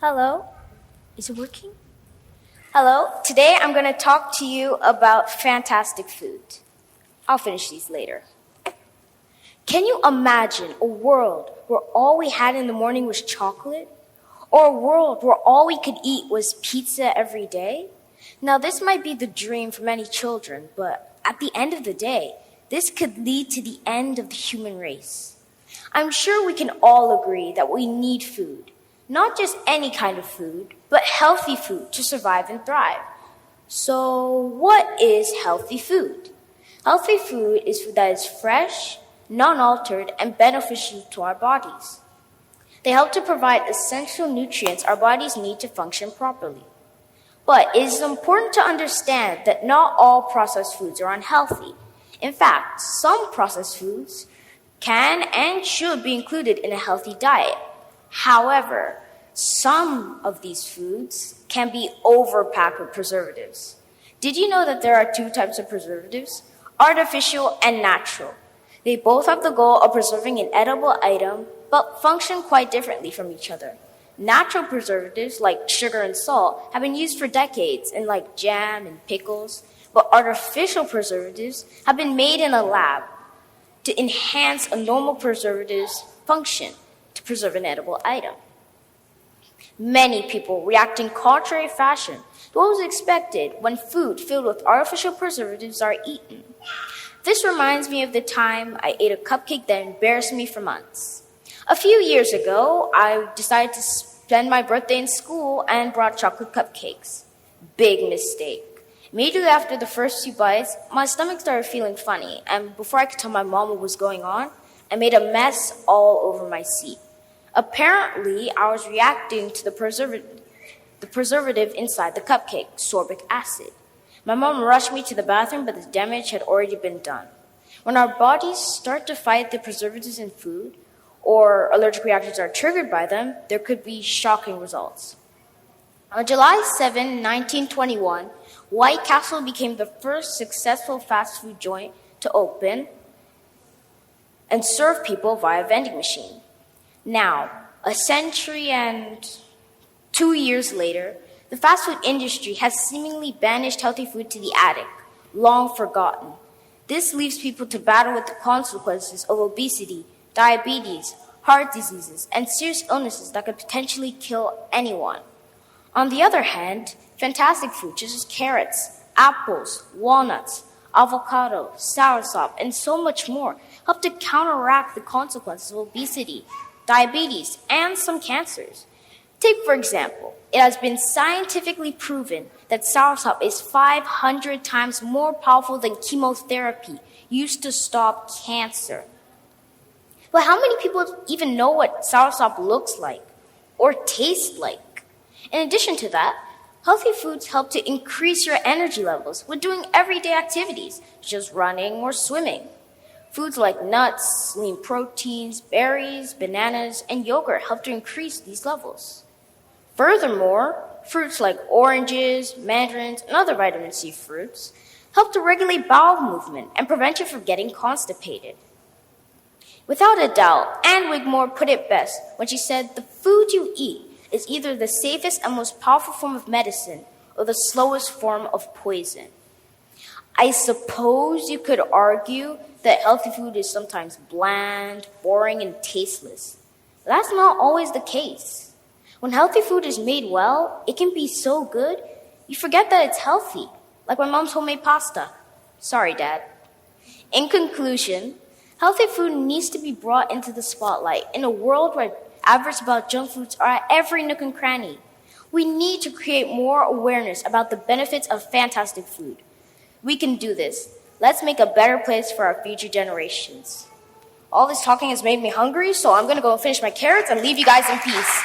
Hello? Is it working? Hello? Today I'm going to talk to you about fantastic food. I'll finish these later. Can you imagine a world where all we had in the morning was chocolate? Or a world where all we could eat was pizza every day? Now, this might be the dream for many children, but at the end of the day, this could lead to the end of the human race. I'm sure we can all agree that we need food. Not just any kind of food, but healthy food to survive and thrive. So, what is healthy food? Healthy food is food that is fresh, non-altered, and beneficial to our bodies. They help to provide essential nutrients our bodies need to function properly. But it is important to understand that not all processed foods are unhealthy. In fact, some processed foods can and should be included in a healthy diet. However, some of these foods can be overpacked with preservatives. Did you know that there are two types of preservatives? Artificial and natural. They both have the goal of preserving an edible item, but function quite differently from each other. Natural preservatives, like sugar and salt, have been used for decades in like jam and pickles, but artificial preservatives have been made in a lab to enhance a normal preservative's function to preserve an edible item. Many people react in contrary fashion to what was expected when food filled with artificial preservatives are eaten. This reminds me of the time I ate a cupcake that embarrassed me for months. A few years ago, I decided to spend my birthday in school and brought chocolate cupcakes. Big mistake. Immediately after the first few bites, my stomach started feeling funny, and before I could tell my mom what was going on, I made a mess all over my seat. Apparently, I was reacting to the preservative inside the cupcake, sorbic acid. My mom rushed me to the bathroom, but the damage had already been done. When our bodies start to fight the preservatives in food, or allergic reactions are triggered by them, there could be shocking results. On July 7, 1921, White Castle became the first successful fast food joint to open and serve people via vending machine. Now, a century and 2 years later, the fast food industry has seemingly banished healthy food to the attic, long forgotten. This leaves people to battle with the consequences of obesity, diabetes, heart diseases, and serious illnesses that could potentially kill anyone. On the other hand, fantastic food such as carrots, apples, walnuts, avocado, soursop, and so much more help to counteract the consequences of obesity, diabetes, and some cancers. Take, for example, it has been scientifically proven that soursop is 500 times more powerful than chemotherapy used to stop cancer. But how many people even know what soursop looks like or tastes like? In addition to that, healthy foods help to increase your energy levels when doing everyday activities, such as running or swimming. Foods like nuts, lean proteins, berries, bananas, and yogurt help to increase these levels. Furthermore, fruits like oranges, mandarins, and other vitamin C fruits help to regulate bowel movement and prevent you from getting constipated. Without a doubt, Anne Wigmore put it best when she said, "The food you eat is either the safest and most powerful form of medicine or the slowest form of poison." I suppose you could argue that healthy food is sometimes bland, boring, and tasteless. But that's not always the case. When healthy food is made well, it can be so good, you forget that it's healthy, like my mom's homemade pasta. Sorry, Dad. In conclusion, healthy food needs to be brought into the spotlight in a world where adverts about junk foods are at every nook and cranny. We need to create more awareness about the benefits of fantastic food. We can do this. Let's make a better place for our future generations. All this talking has made me hungry, so I'm going to go and finish my carrots and leave you guys in peace.